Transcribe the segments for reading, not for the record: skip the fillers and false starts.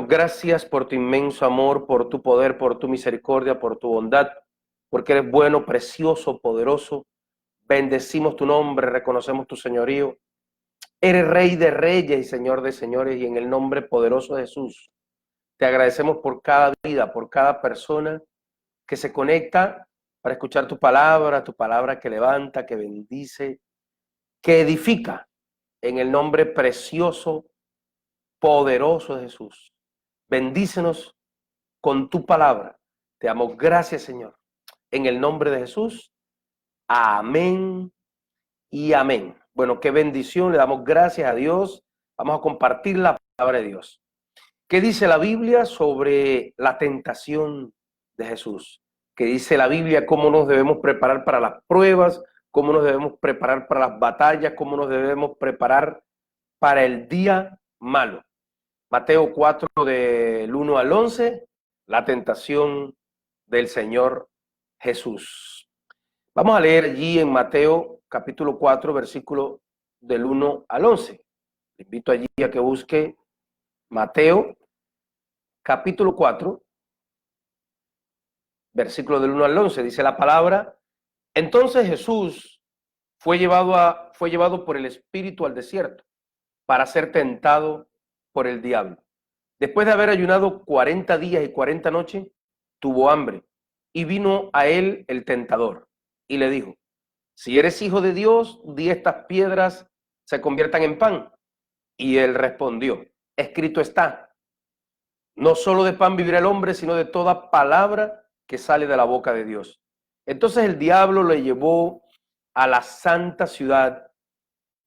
damos gracias por tu inmenso amor, por tu poder, por tu misericordia, por tu bondad, porque eres bueno, precioso, poderoso. Bendecimos tu nombre, reconocemos tu señorío. Eres Rey de reyes y Señor de señores, y en el nombre poderoso de Jesús te agradecemos por cada vida, por cada persona que se conecta para escuchar tu palabra que levanta, que bendice, que edifica, en el nombre precioso, poderoso de Jesús. Bendícenos con tu palabra. Te damos gracias, Señor. En el nombre de Jesús. Amén y amén. Bueno, qué bendición. Le damos gracias a Dios. Vamos a compartir la palabra de Dios. ¿Qué dice la Biblia sobre la tentación de Jesús? ¿Qué dice la Biblia? ¿Cómo nos debemos preparar para las pruebas? ¿Cómo nos debemos preparar para las batallas? ¿Cómo nos debemos preparar para el día malo? Mateo 4, del 1 al 11, la tentación del Señor Jesús. Vamos a leer allí en Mateo capítulo 4, versículo del 1 al 11. Le invito allí a que busque Mateo capítulo 4, versículo del 1 al 11. Dice la palabra: entonces Jesús fue llevado por el Espíritu al desierto para ser tentado por el diablo. Después de haber ayunado 40 días y 40 noches, tuvo hambre, y vino a él el tentador, y le dijo: si eres hijo de Dios, di estas piedras se conviertan en pan. Y él respondió: escrito está, no solo de pan vivirá el hombre, sino de toda palabra que sale de la boca de Dios. Entonces el diablo le llevó a la santa ciudad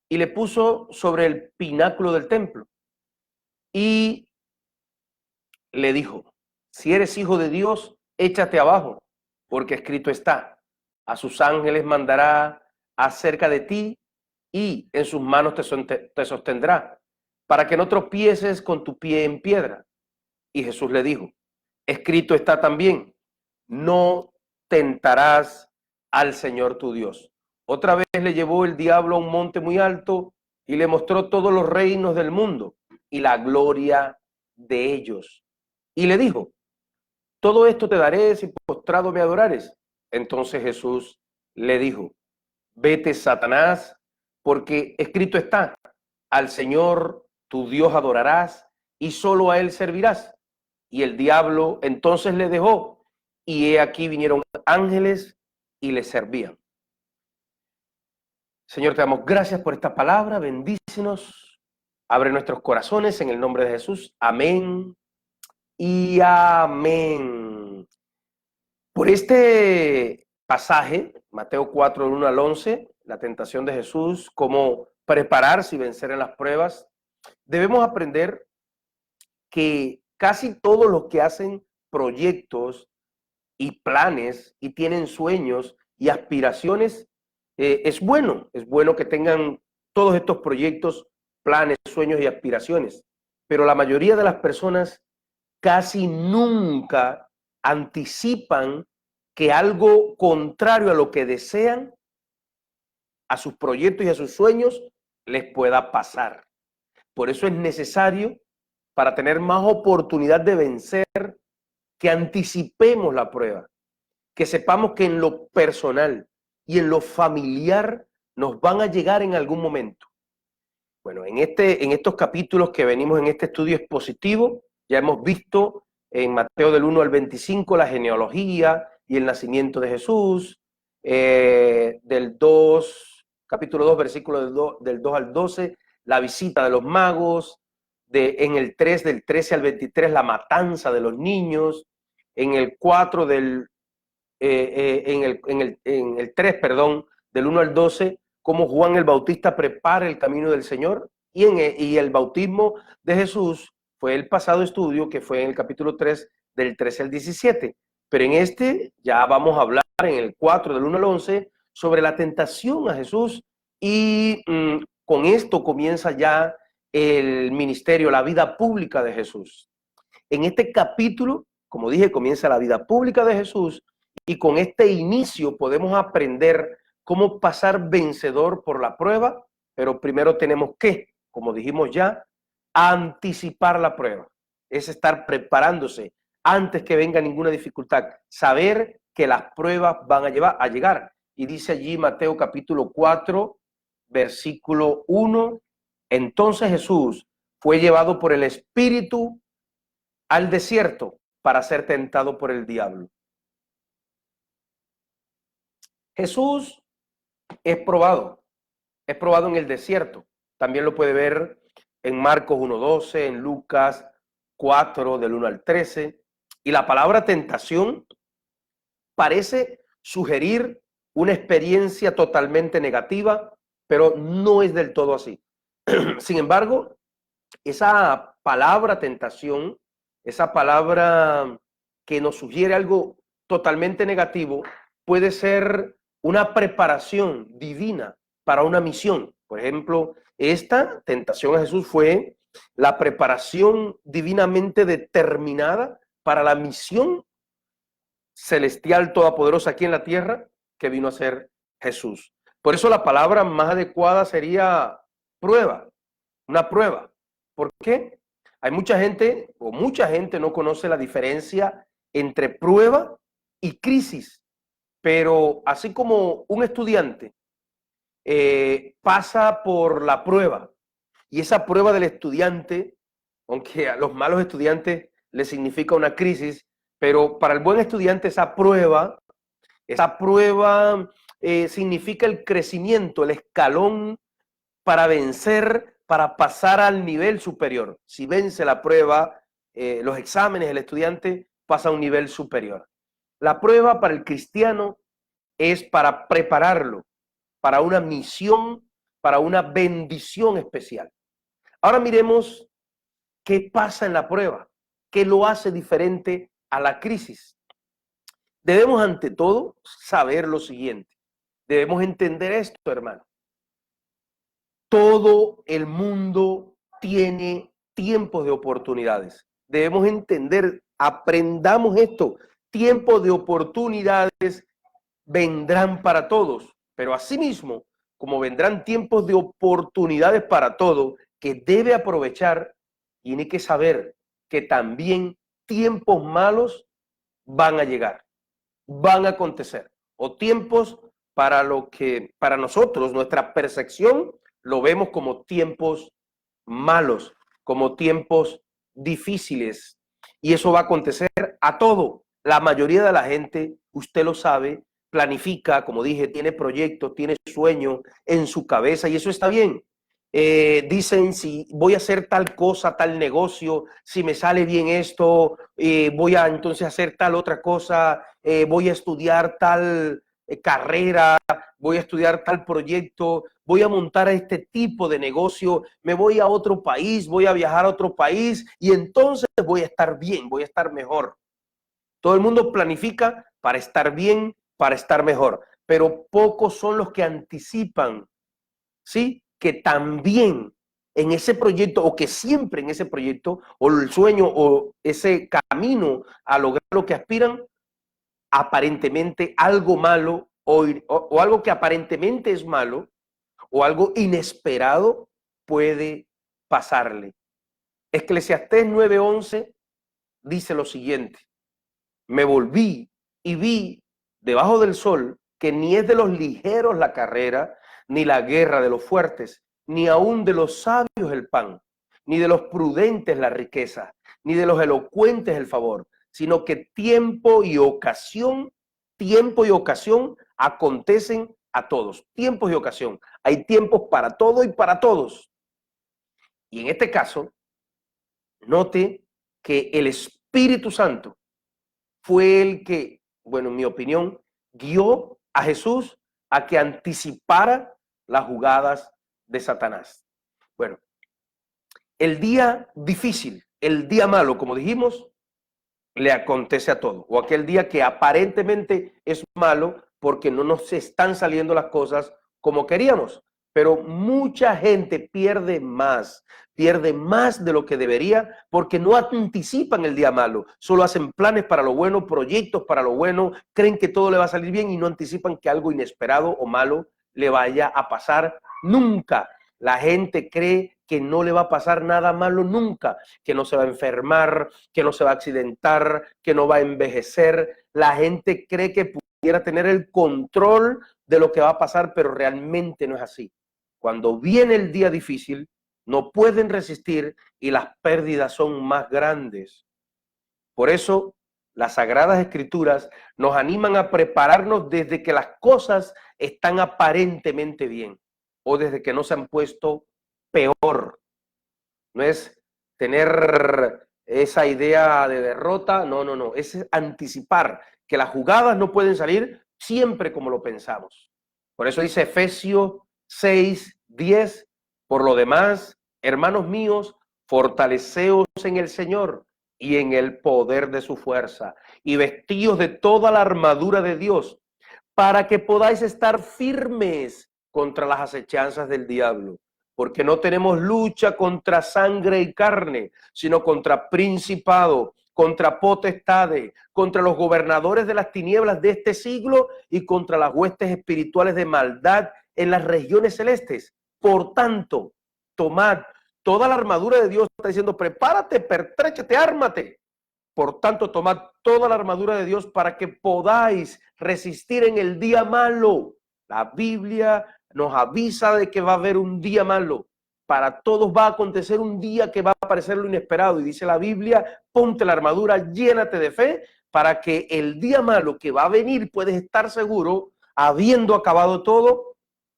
y le puso sobre el pináculo del templo, y le dijo: si eres hijo de Dios, échate abajo, porque escrito está, a sus ángeles mandará acerca de ti, y en sus manos te sostendrá, para que no tropieces con tu pie en piedra. Y Jesús le dijo: escrito está también, no tentarás al Señor tu Dios. Otra vez le llevó el diablo a un monte muy alto y le mostró todos los reinos del mundo y la gloria de ellos. Y le dijo: todo esto te daré si postrado me adorares. Entonces Jesús le dijo: vete, Satanás, porque escrito está, al Señor tu Dios adorarás y solo a él servirás. Y el diablo entonces le dejó, y he aquí vinieron ángeles y le servían. Señor, te damos gracias por esta palabra, bendícenos, abre nuestros corazones en el nombre de Jesús. Amén y amén. Por este pasaje, Mateo 4, 1 al 11, la tentación de Jesús, cómo prepararse y vencer en las pruebas, debemos aprender que casi todos los que hacen proyectos y planes y tienen sueños y aspiraciones, es bueno que tengan todos estos proyectos, planes, sueños y aspiraciones, pero la mayoría de las personas casi nunca anticipan que algo contrario a lo que desean, a sus proyectos y a sus sueños, les pueda pasar. Por eso es necesario, para tener más oportunidad de vencer, que anticipemos la prueba, que sepamos que en lo personal y en lo familiar nos van a llegar en algún momento. Bueno, en estos capítulos que venimos en este estudio expositivo, ya hemos visto en Mateo del 1 al 25 la genealogía y el nacimiento de Jesús, capítulo 2, versículo del 2 al 12, la visita de los magos, en el 3, del 13 al 23, la matanza de los niños, en el 4 en el 3, perdón, del 1 al 12, cómo Juan el Bautista prepara el camino del Señor, y el bautismo de Jesús fue el pasado estudio, que fue en el capítulo 3, del 13 al 17. Pero en este ya vamos a hablar, en el 4, del 1 al 11, sobre la tentación a Jesús, y con esto comienza ya el ministerio, la vida pública de Jesús. En este capítulo, como dije, comienza la vida pública de Jesús, y con este inicio podemos aprender cómo pasar vencedor por la prueba, pero primero tenemos que, como dijimos ya, anticipar la prueba. es estar preparándose antes que venga ninguna dificultad, saber que las pruebas van a llegar. Y dice allí Mateo capítulo 4, versículo 1, entonces Jesús fue llevado por el Espíritu al desierto para ser tentado por el diablo. Jesús es probado en el desierto. También lo puede ver en Marcos 1:12, en Lucas 4, del 1 al 13. Y la palabra tentación parece sugerir una experiencia totalmente negativa, pero no es del todo así. Sin embargo, esa palabra tentación, esa palabra que nos sugiere algo totalmente negativo, puede ser una preparación divina para una misión. Por ejemplo, esta tentación a Jesús fue la preparación divinamente determinada para la misión celestial todopoderosa aquí en la tierra que vino a ser Jesús. Por eso la palabra más adecuada sería prueba, una prueba. ¿Por qué? Hay mucha gente no conoce la diferencia entre prueba y crisis, pero así como un estudiante pasa por la prueba y esa prueba del estudiante, aunque a los malos estudiantes les significa una crisis, pero para el buen estudiante esa prueba significa el crecimiento, el escalón para vencer, para pasar al nivel superior. Si vence la prueba, los exámenes, el estudiante pasa a un nivel superior. La prueba para el cristiano es para prepararlo para una misión, para una bendición especial. Ahora miremos qué pasa en la prueba, qué lo hace diferente a la crisis. Debemos ante todo saber lo siguiente. Debemos entender esto, hermano. Todo el mundo tiene tiempos de oportunidades. Debemos entender, aprendamos esto. Tiempos de oportunidades vendrán para todos, pero asimismo, como vendrán tiempos de oportunidades para todo, que debe aprovechar, tiene que saber que también tiempos malos van a llegar, van a acontecer, o tiempos para lo que para nosotros, nuestra percepción, lo vemos como tiempos malos, como tiempos difíciles, y eso va a acontecer a todo. La mayoría de la gente, usted lo sabe, planifica, como dije, tiene proyectos, tiene sueños en su cabeza, y eso está bien. Dicen, si voy a hacer tal cosa, tal negocio, si me sale bien esto, voy a entonces hacer tal otra cosa, voy a estudiar tal carrera, voy a estudiar tal proyecto, voy a montar este tipo de negocio, me voy a otro país, voy a viajar a otro país y entonces voy a estar bien, voy a estar mejor. Todo el mundo planifica para estar bien, para estar mejor, pero pocos son los que anticipan, ¿sí? Que también en ese proyecto, o que siempre en ese proyecto, o el sueño, o ese camino a lograr lo que aspiran, aparentemente algo malo, o algo que aparentemente es malo, o algo inesperado puede pasarle. Eclesiastés 9:11 dice lo siguiente: me volví y vi debajo del sol que ni es de los ligeros la carrera, ni la guerra de los fuertes, ni aun de los sabios el pan, ni de los prudentes la riqueza, ni de los elocuentes el favor, sino que tiempo y ocasión acontecen a todos. Tiempos y ocasión. Hay tiempos para todo y para todos. Y en este caso, note que el Espíritu Santo fue el que, bueno, en mi opinión, guió a Jesús a que anticipara las jugadas de Satanás. Bueno, el día difícil, el día malo, como dijimos, le acontece a todo. O aquel día que aparentemente es malo porque no nos están saliendo las cosas como queríamos. Pero mucha gente pierde más de lo que debería porque no anticipan el día malo. Solo hacen planes para lo bueno, proyectos para lo bueno, creen que todo le va a salir bien y no anticipan que algo inesperado o malo le vaya a pasar nunca. La gente cree que no le va a pasar nada malo nunca, que no se va a enfermar, que no se va a accidentar, que no va a envejecer. La gente cree que pudiera tener el control de lo que va a pasar, pero realmente no es así. Cuando viene el día difícil, no pueden resistir y las pérdidas son más grandes. Por eso, las Sagradas Escrituras nos animan a prepararnos desde que las cosas están aparentemente bien o desde que no se han puesto peor. No es tener esa idea de derrota, no, es anticipar que las jugadas no pueden salir siempre como lo pensamos. Por eso dice Efesios 6:10, por lo demás, hermanos míos, fortaleceos en el Señor y en el poder de su fuerza, y vestíos de toda la armadura de Dios, para que podáis estar firmes contra las acechanzas del diablo. Porque no tenemos lucha contra sangre y carne, sino contra principados, contra potestades, contra los gobernadores de las tinieblas de este siglo y contra las huestes espirituales de maldad en las regiones celestes. Por tanto, tomad toda la armadura de Dios. Está diciendo, prepárate, pertréchate, ármate. Por tanto, tomad toda la armadura de Dios para que podáis resistir en el día malo. La Biblia nos avisa de que va a haber un día malo. Para todos va a acontecer un día que va a aparecer lo inesperado. Y dice la Biblia, ponte la armadura, llénate de fe, para que el día malo que va a venir puedes estar seguro, habiendo acabado todo,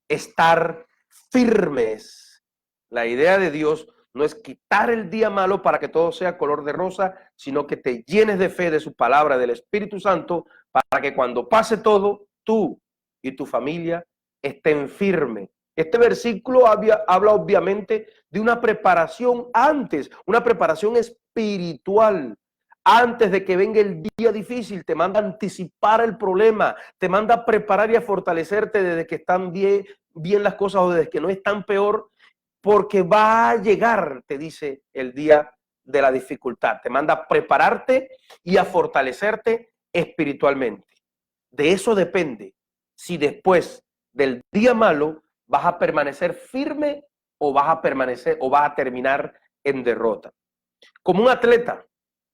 estar firmes. La idea de Dios no es quitar el día malo para que todo sea color de rosa, sino que te llenes de fe, de su palabra, del Espíritu Santo, para que cuando pase todo, tú y tu familia estén firmes. Este versículo habla obviamente de una preparación antes, una preparación espiritual. Antes de que venga el día difícil, te manda a anticipar el problema, te manda a preparar y a fortalecerte desde que están bien las cosas o desde que no están peor, porque va a llegar, te dice, el día de la dificultad. Te manda a prepararte y a fortalecerte espiritualmente. De eso depende si después del día malo vas a permanecer firme o vas a terminar en derrota. Como un atleta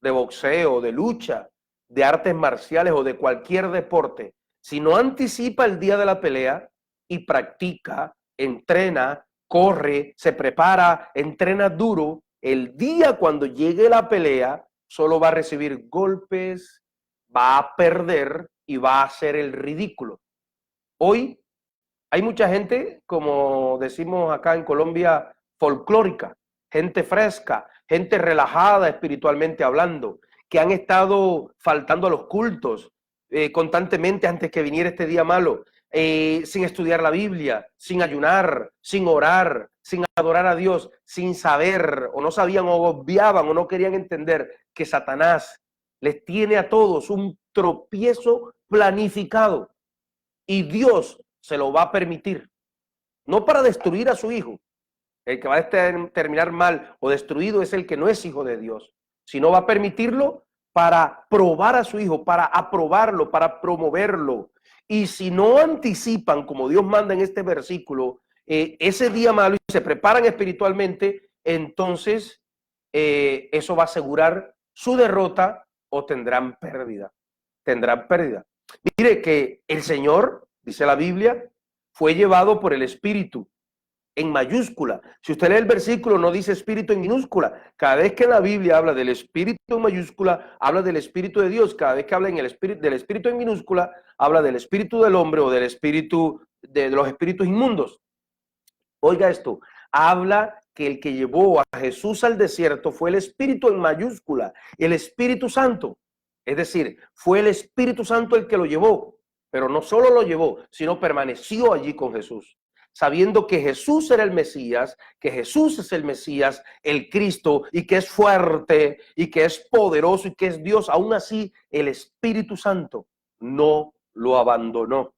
de boxeo, de lucha, de artes marciales o de cualquier deporte, si no anticipa el día de la pelea y practica, entrena, corre, se prepara, entrena duro, el día cuando llegue la pelea solo va a recibir golpes, va a perder y va a hacer el ridículo. Hoy hay mucha gente, como decimos acá en Colombia, folclórica, gente fresca, gente relajada espiritualmente hablando, que han estado faltando a los cultos constantemente antes que viniera este día malo, sin estudiar la Biblia, sin ayunar, sin orar, sin adorar a Dios, sin saber, o no sabían, o obviaban, o no querían entender que Satanás les tiene a todos un tropiezo planificado y Dios se lo va a permitir, no para destruir a su hijo. El que va a terminar mal o destruido es el que no es hijo de Dios, sino va a permitirlo para probar a su hijo, para aprobarlo, para promoverlo. Y si no anticipan, como Dios manda en este versículo, ese día malo y se preparan espiritualmente, entonces eso va a asegurar su derrota o tendrán pérdida. Tendrán pérdida. Mire que el Señor, dice la Biblia, fue llevado por el Espíritu en mayúscula. Si usted lee el versículo, no dice Espíritu en minúscula. Cada vez que en la Biblia habla del Espíritu en mayúscula, habla del Espíritu de Dios. Cada vez que habla del Espíritu en minúscula, habla del Espíritu del hombre o del Espíritu de los espíritus inmundos. Oiga esto, habla que el que llevó a Jesús al desierto fue el Espíritu en mayúscula, el Espíritu Santo. Es decir, fue el Espíritu Santo el que lo llevó, pero no solo lo llevó, sino permaneció allí con Jesús, sabiendo que Jesús era el Mesías, que Jesús es el Mesías, el Cristo, y que es fuerte, y que es poderoso, y que es Dios. Aún así, el Espíritu Santo no lo abandonó.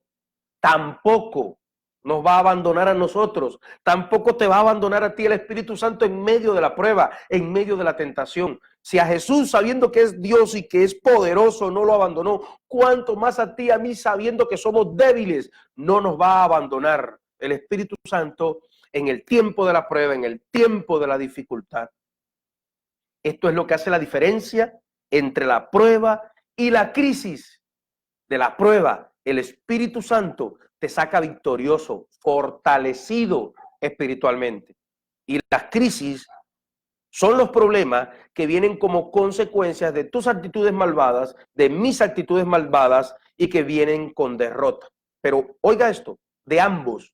Tampoco nos va a abandonar a nosotros, tampoco te va a abandonar a ti el Espíritu Santo en medio de la prueba, en medio de la tentación. Si a Jesús, sabiendo que es Dios y que es poderoso, no lo abandonó, cuánto más a ti, a mí, sabiendo que somos débiles, no nos va a abandonar. El Espíritu Santo en el tiempo de la prueba, en el tiempo de la dificultad. Esto es lo que hace la diferencia entre la prueba y la crisis. De la prueba, el Espíritu Santo te saca victorioso, fortalecido espiritualmente. Y las crisis son los problemas que vienen como consecuencias de tus actitudes malvadas, de mis actitudes malvadas, y que vienen con derrota. Pero oiga esto, de ambos,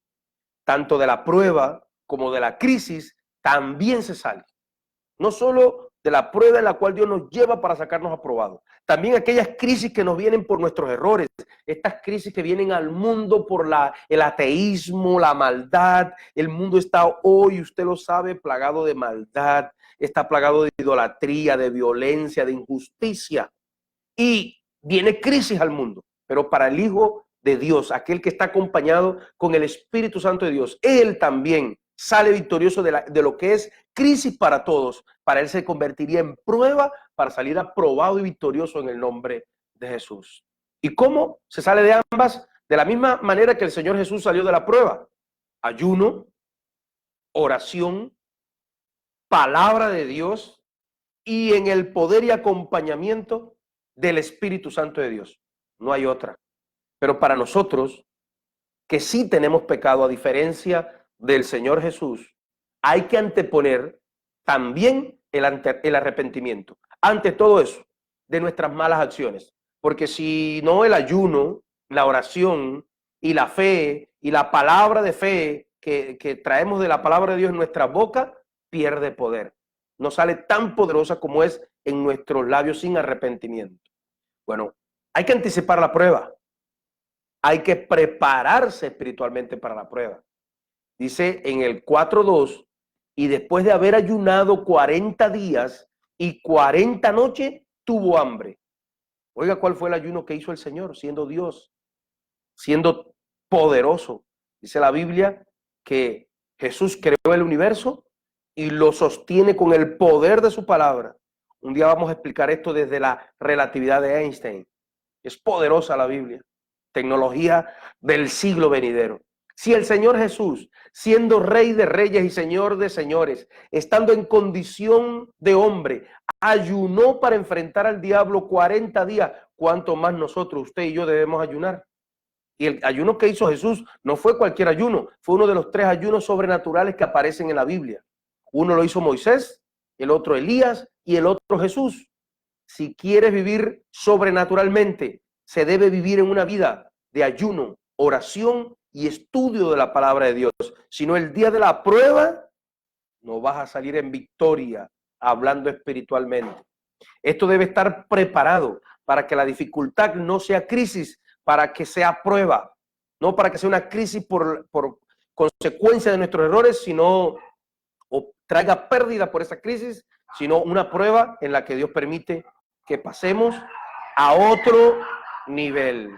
tanto de la prueba como de la crisis, también se sale. No solo de la prueba en la cual Dios nos lleva para sacarnos aprobados, también aquellas crisis que nos vienen por nuestros errores, estas crisis que vienen al mundo por el ateísmo, la maldad. El mundo está hoy, usted lo sabe, plagado de maldad, está plagado de idolatría, de violencia, de injusticia, y viene crisis al mundo. Pero para el Hijo de Dios, aquel que está acompañado con el Espíritu Santo de Dios, él también sale victorioso de lo que es crisis para todos. Para él se convertiría en prueba para salir aprobado y victorioso en el nombre de Jesús. ¿Y cómo se sale de ambas? De la misma manera que el Señor Jesús salió de la prueba: ayuno, oración, palabra de Dios y en el poder y acompañamiento del Espíritu Santo de Dios. No hay otra. Pero para nosotros, que sí tenemos pecado, a diferencia del Señor Jesús, hay que anteponer también el arrepentimiento. Ante todo eso, de nuestras malas acciones. Porque si no, el ayuno, la oración y la fe y la palabra de fe que traemos de la palabra de Dios en nuestra boca, pierde poder. No sale tan poderosa como es en nuestros labios sin arrepentimiento. Bueno, hay que anticipar la prueba. Hay que prepararse espiritualmente para la prueba. Dice en el 4:2, y después de haber ayunado 40 días y 40 noches, tuvo hambre. Oiga, ¿cuál fue el ayuno que hizo el Señor? Siendo Dios, siendo poderoso. Dice la Biblia que Jesús creó el universo y lo sostiene con el poder de su palabra. Un día vamos a explicar esto desde la relatividad de Einstein. Es poderosa la Biblia. Tecnología del siglo venidero. Si el Señor Jesús, siendo Rey de Reyes y Señor de Señores, estando en condición de hombre, ayunó para enfrentar al diablo 40 días, ¿cuánto más nosotros, usted y yo, debemos ayunar? Y el ayuno que hizo Jesús no fue cualquier ayuno, fue uno de los 3 ayunos sobrenaturales que aparecen en la Biblia. Uno lo hizo Moisés, el otro Elías y el otro Jesús. Si quieres vivir sobrenaturalmente, se debe vivir en una vida de ayuno, oración y estudio de la palabra de Dios. Si no, el día de la prueba no vas a salir en victoria hablando espiritualmente. Esto debe estar preparado para que la dificultad no sea crisis, para que sea prueba, no para que sea una crisis por consecuencia de nuestros errores, sino o traiga pérdida por esa crisis, sino una prueba en la que Dios permite que pasemos a otro nivel.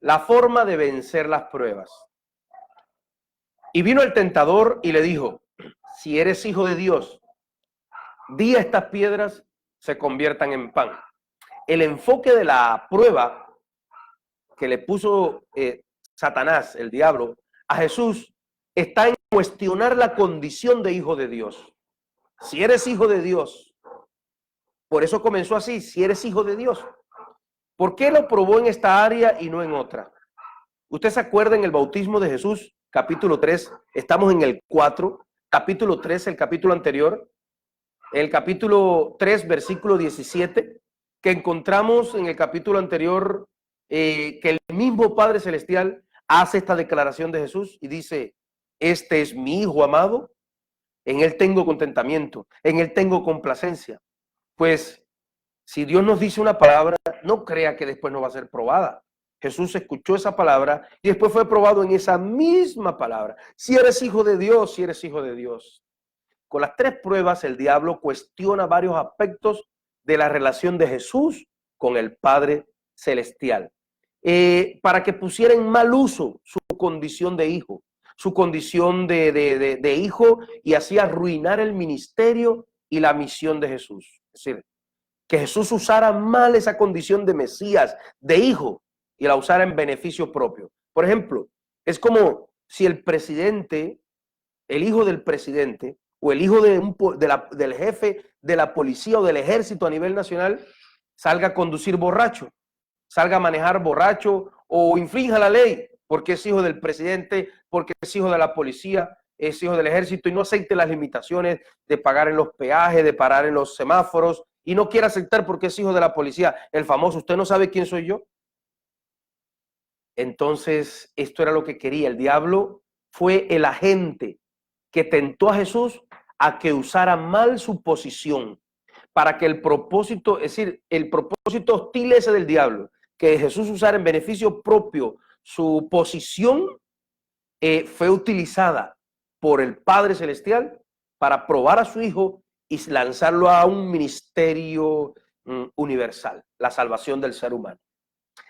La forma de vencer las pruebas. Y vino el tentador y le dijo: si eres hijo de Dios, di a estas piedras se conviertan en pan. El enfoque de la prueba que le puso Satanás, el diablo, a Jesús, está en cuestionar la condición de hijo de Dios. Si eres hijo de Dios, por eso comenzó así: si eres hijo de Dios. ¿Por qué lo probó en esta área y no en otra? ¿Usted se acuerda en el bautismo de Jesús, capítulo 3? Estamos en el 4, capítulo 3, el capítulo anterior. El capítulo 3, versículo 17, que encontramos en el capítulo anterior, que el mismo Padre Celestial hace esta declaración de Jesús y dice: este es mi Hijo amado, en él tengo contentamiento, en él tengo complacencia. Pues si Dios nos dice una palabra, no crea que después no va a ser probada. Jesús escuchó esa palabra y después fue probado en esa misma palabra. Si eres hijo de Dios, si eres hijo de Dios. Con las 3 pruebas, el diablo cuestiona varios aspectos de la relación de Jesús con el Padre Celestial, para que pusiera en mal uso su condición de hijo, su condición de hijo, y así arruinar el ministerio y la misión de Jesús. Es decir, que Jesús usara mal esa condición de Mesías, de hijo, y la usara en beneficio propio. Por ejemplo, es como si el presidente el hijo del presidente o el hijo del jefe de la policía o del ejército a nivel nacional salga a conducir borracho, salga a manejar borracho o infrinja la ley porque es hijo del presidente, porque es hijo de la policía, es hijo del ejército y no acepte las limitaciones de pagar en los peajes, de parar en los semáforos y no quiere aceptar porque es hijo de la policía, el famoso, ¿usted no sabe quién soy yo? Entonces, esto era lo que quería. El diablo fue el agente que tentó a Jesús a que usara mal su posición para que el propósito, es decir, el propósito hostil ese del diablo, que Jesús usara en beneficio propio su posición, fue utilizada por el Padre Celestial para probar a su Hijo y lanzarlo a un ministerio universal, la salvación del ser humano.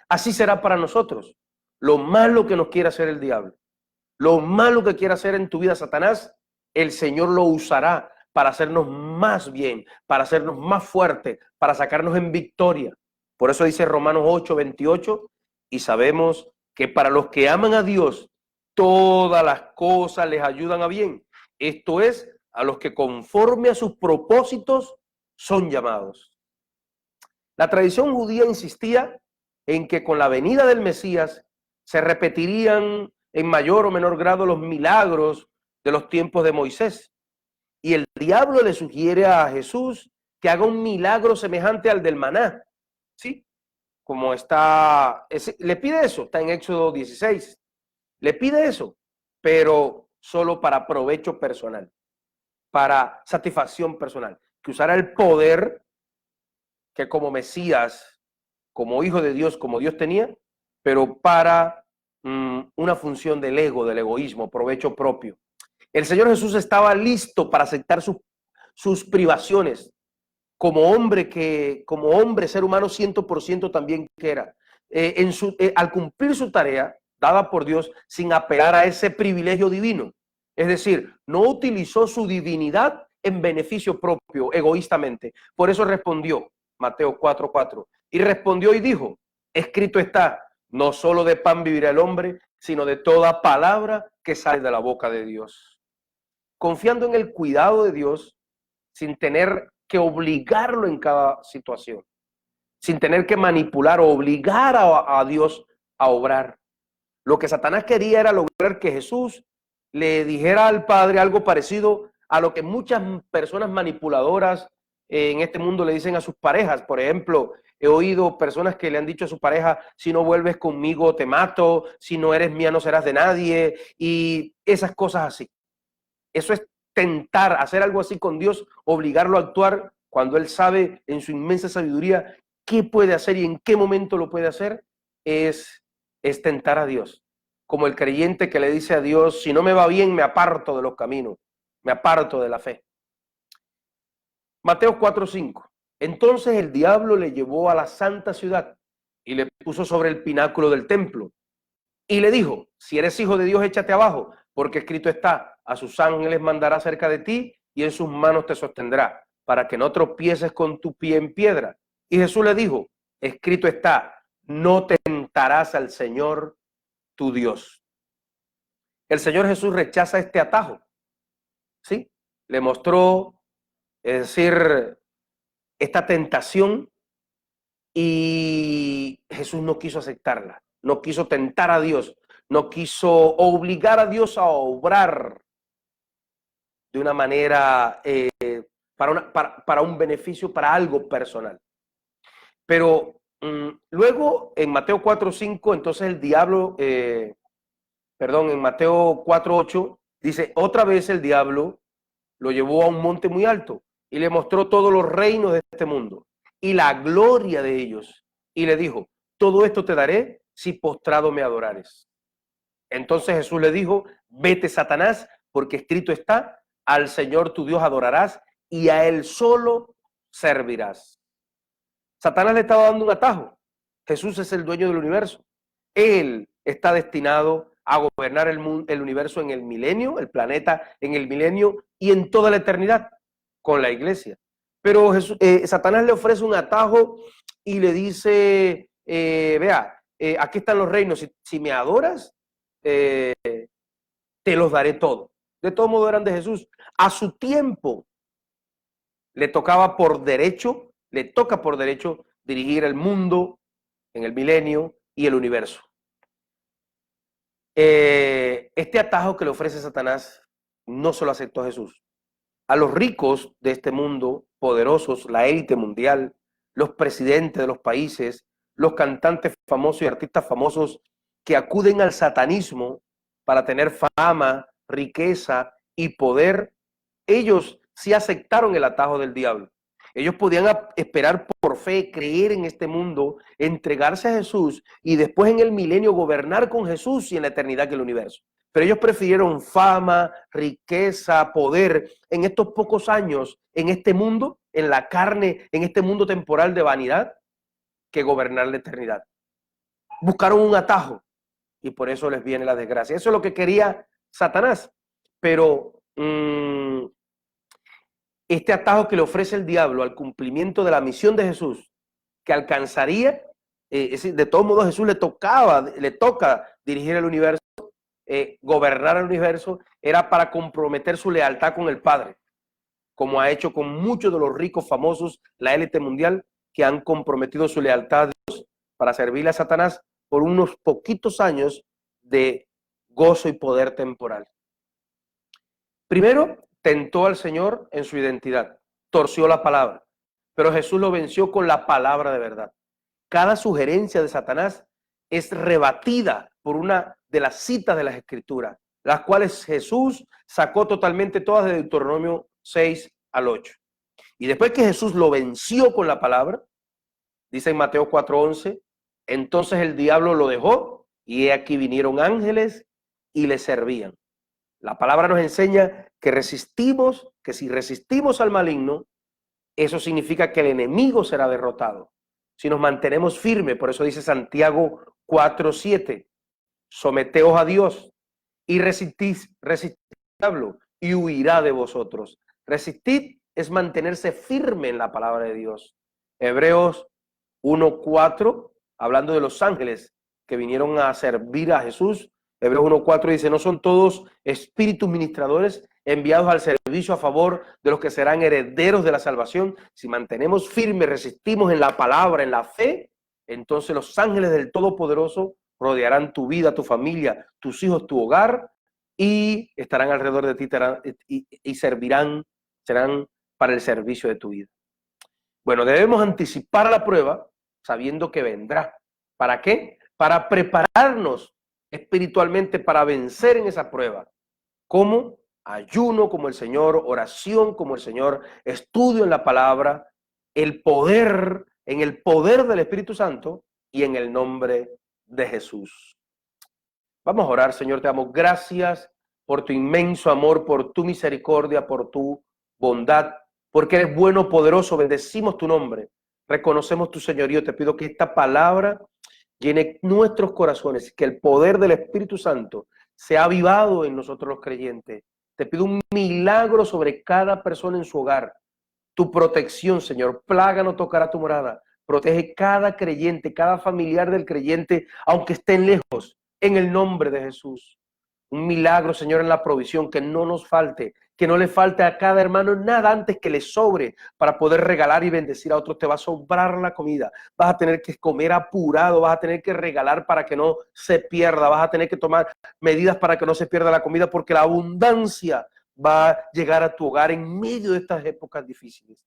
Así será para nosotros. Lo malo que nos quiere hacer el diablo, lo malo que quiere hacer en tu vida Satanás, el Señor lo usará para hacernos más bien, para hacernos más fuertes, para sacarnos en victoria. Por eso dice Romanos 8:28, y sabemos que para los que aman a Dios, todas las cosas les ayudan a bien. Esto es, a los que conforme a sus propósitos son llamados. La tradición judía insistía en que con la venida del Mesías se repetirían en mayor o menor grado los milagros de los tiempos de Moisés. Y el diablo le sugiere a Jesús que haga un milagro semejante al del maná. ¿Sí? Como está, le pide eso, está en Éxodo 16. Le pide eso, pero solo para provecho personal, para satisfacción personal. Que usara el poder que como Mesías, como hijo de Dios, como Dios tenía, pero para una función del ego, del egoísmo, provecho propio. El Señor Jesús estaba listo para aceptar sus privaciones como hombre, ser humano 100% también que era. Al cumplir su tarea dada por Dios sin apelar a ese privilegio divino. Es decir, no utilizó su divinidad en beneficio propio, egoístamente. Por eso respondió, Mateo 4:4, y respondió y dijo, escrito está, no solo de pan vivirá el hombre, sino de toda palabra que sale de la boca de Dios. Confiando en el cuidado de Dios, sin tener que obligarlo en cada situación, sin tener que manipular o obligar a Dios a obrar. Lo que Satanás quería era lograr que Jesús le dijera al Padre algo parecido a lo que muchas personas manipuladoras en este mundo le dicen a sus parejas. Por ejemplo, he oído personas que le han dicho a su pareja, si no vuelves conmigo te mato, si no eres mía no serás de nadie, y esas cosas así. Eso es tentar, hacer algo así con Dios, obligarlo a actuar cuando Él sabe en su inmensa sabiduría qué puede hacer y en qué momento lo puede hacer, es tentar a Dios. Como el creyente que le dice a Dios, si no me va bien, me aparto de los caminos, me aparto de la fe. Mateo 4:5. Entonces el diablo le llevó a la santa ciudad y le puso sobre el pináculo del templo y le dijo, si eres hijo de Dios, échate abajo, porque escrito está, a sus ángeles mandará cerca de ti y en sus manos te sostendrá, para que no tropieces con tu pie en piedra. Y Jesús le dijo, escrito está, no tentarás al Señor tu Dios. El Señor Jesús rechaza este atajo, ¿sí? Le mostró, es decir, esta tentación y Jesús no quiso aceptarla, no quiso tentar a Dios, no quiso obligar a Dios a obrar de una manera para un beneficio, para algo personal. Pero luego en Mateo 4:5, entonces el diablo, en Mateo 4:8, dice, otra vez el diablo lo llevó a un monte muy alto y le mostró todos los reinos de este mundo y la gloria de ellos. Y le dijo, todo esto te daré si postrado me adorares. Entonces Jesús le dijo, vete Satanás, porque escrito está, al Señor tu Dios adorarás y a Él solo servirás. Satanás le estaba dando un atajo. Jesús es el dueño del universo. Él está destinado a gobernar el universo en el milenio, el planeta en el milenio y en toda la eternidad con la iglesia. Pero Satanás le ofrece un atajo y le dice, aquí están los reinos, si me adoras, te los daré todo. De todo modo eran de Jesús. A su tiempo le tocaba por derecho, le toca por derecho dirigir el mundo en el milenio y el universo. Este atajo que le ofrece Satanás no se lo aceptó Jesús. A los ricos de este mundo, poderosos, la élite mundial, los presidentes de los países, los cantantes famosos y artistas famosos que acuden al satanismo para tener fama, riqueza y poder, ellos sí aceptaron el atajo del diablo. Ellos podían esperar por fe, creer en este mundo, entregarse a Jesús y después en el milenio gobernar con Jesús y en la eternidad que el universo. Pero ellos prefirieron fama, riqueza, poder en estos pocos años, en este mundo, en la carne, en este mundo temporal de vanidad, que gobernar la eternidad. Buscaron un atajo y por eso les viene la desgracia. Eso es lo que quería Satanás. Pero este atajo que le ofrece el diablo al cumplimiento de la misión de Jesús, que alcanzaría, de todos modos Jesús le toca dirigir el universo, gobernar el universo, era para comprometer su lealtad con el Padre, como ha hecho con muchos de los ricos famosos, la élite mundial, que han comprometido su lealtad a Dios para servirle a Satanás por unos poquitos años de gozo y poder temporal. Primero, tentó al Señor en su identidad, torció la palabra, pero Jesús lo venció con la palabra de verdad. Cada sugerencia de Satanás es rebatida por una de las citas de las Escrituras, las cuales Jesús sacó totalmente todas de Deuteronomio 6 al 8. Y después que Jesús lo venció con la palabra, dice en Mateo 4:11, entonces el diablo lo dejó y he aquí vinieron ángeles y le servían. La palabra nos enseña que si resistimos al maligno, eso significa que el enemigo será derrotado. Si nos mantenemos firmes, por eso dice Santiago 4:7, someteos a Dios y resistid al diablo y huirá de vosotros. Resistir es mantenerse firme en la palabra de Dios. Hebreos 1:4, hablando de los ángeles que vinieron a servir a Jesús, Hebreos 1:4 dice, ¿no son todos espíritus ministradores enviados al servicio a favor de los que serán herederos de la salvación? Si mantenemos firmes, resistimos en la palabra, en la fe, entonces los ángeles del Todopoderoso rodearán tu vida, tu familia, tus hijos, tu hogar y estarán alrededor de ti y serán para el servicio de tu vida. Bueno, debemos anticipar la prueba sabiendo que vendrá. ¿Para qué? Para prepararnos espiritualmente para vencer en esa prueba. ¿Cómo? Ayuno como el Señor, oración como el Señor, estudio en la palabra, el poder, en el poder del Espíritu Santo y en el nombre de Jesús. Vamos a orar. Señor, te damos gracias por tu inmenso amor, por tu misericordia, por tu bondad, porque eres bueno, poderoso, bendecimos tu nombre, reconocemos tu señorío. Te pido que esta palabra llene nuestros corazones, que el poder del Espíritu Santo sea avivado en nosotros los creyentes. Te pido un milagro sobre cada persona en su hogar. Tu protección, Señor, plaga no tocará tu morada. Protege cada creyente, cada familiar del creyente, aunque estén lejos, en el nombre de Jesús. Un milagro, Señor, en la provisión, que no nos falte, que no le falte a cada hermano nada antes que le sobre para poder regalar y bendecir a otros. Te va a sobrar la comida, vas a tener que comer apurado, vas a tener que regalar para que no se pierda, vas a tener que tomar medidas para que no se pierda la comida, porque la abundancia va a llegar a tu hogar en medio de estas épocas difíciles.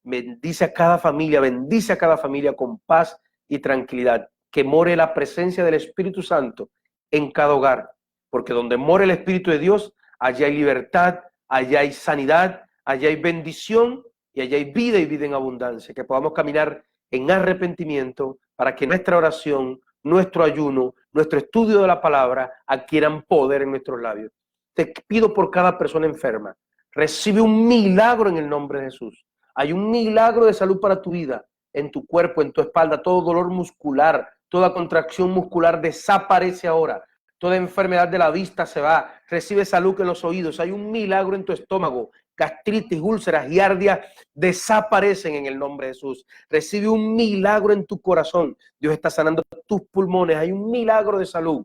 Bendice a cada familia con paz y tranquilidad, que more la presencia del Espíritu Santo en cada hogar, porque donde more el Espíritu de Dios, allá hay libertad, allá hay sanidad, allá hay bendición y allá hay vida y vida en abundancia. Que podamos caminar en arrepentimiento para que nuestra oración, nuestro ayuno, nuestro estudio de la palabra adquieran poder en nuestros labios. Te pido por cada persona enferma, recibe un milagro en el nombre de Jesús. Hay un milagro de salud para tu vida, en tu cuerpo, en tu espalda. Todo dolor muscular, toda contracción muscular desaparece ahora. Toda enfermedad de la vista se va. Recibe salud en los oídos. Hay un milagro en tu estómago. Gastritis, úlceras, giardia desaparecen en el nombre de Jesús. Recibe un milagro en tu corazón. Dios está sanando tus pulmones. Hay un milagro de salud.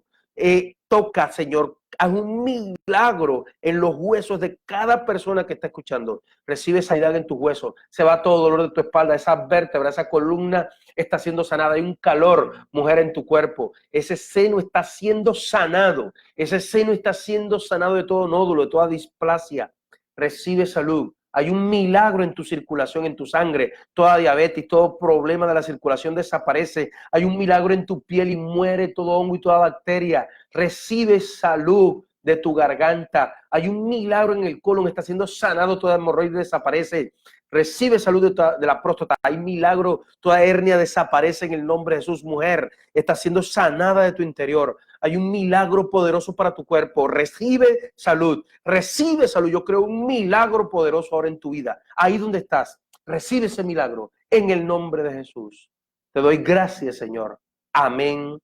Toca, Señor, haz un milagro en los huesos de cada persona que está escuchando. Recibe sanidad en tus huesos. Se va todo dolor de tu espalda, esa vértebra, esa columna está siendo sanada. Hay un calor, mujer, en tu cuerpo. Ese seno está siendo sanado. Ese seno está siendo sanado de todo nódulo, de toda displasia. Recibe salud. Hay un milagro en tu circulación, en tu sangre. Toda diabetes, todo problema de la circulación desaparece. Hay un milagro en tu piel y muere todo hongo y toda bacteria. Recibe salud de tu garganta. Hay un milagro en el colon, está siendo sanado, toda hemorroide desaparece. Recibe salud de la próstata. Hay milagro, toda hernia desaparece en el nombre de Jesús. Mujer, está siendo sanada de tu interior. Hay un milagro poderoso para tu cuerpo. Recibe salud. Recibe salud. Yo creo un milagro poderoso ahora en tu vida. Ahí donde estás, recibe ese milagro en el nombre de Jesús. Te doy gracias, Señor. Amén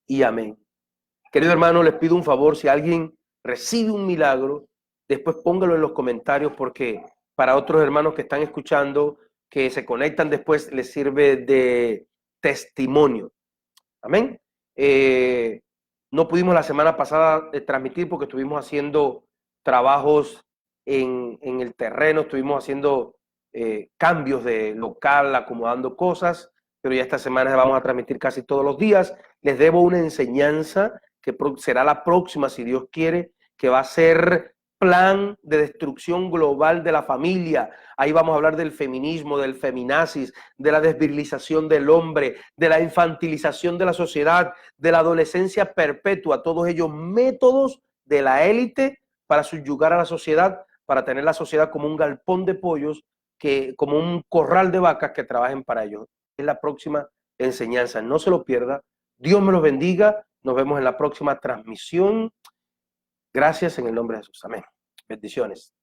y amén. Querido hermano, les pido un favor. Si alguien recibe un milagro, después póngalo en los comentarios, porque para otros hermanos que están escuchando, que se conectan después, les sirve de testimonio. Amén. No pudimos la semana pasada transmitir porque estuvimos haciendo trabajos en el terreno, estuvimos haciendo cambios de local, acomodando cosas, pero ya esta semana vamos a transmitir casi todos los días. Les debo una enseñanza que será la próxima, si Dios quiere, que va a ser plan de destrucción global de la familia. Ahí vamos a hablar del feminismo, del feminazis, de la desvirilización del hombre, de la infantilización de la sociedad, de la adolescencia perpetua, todos ellos métodos de la élite para subyugar a la sociedad, para tener la sociedad como un galpón de pollos, como un corral de vacas que trabajen para ellos. Es la próxima enseñanza, no se lo pierda. Dios me los bendiga. Nos vemos en la próxima transmisión. Gracias en el nombre de Jesús. Amén. Bendiciones.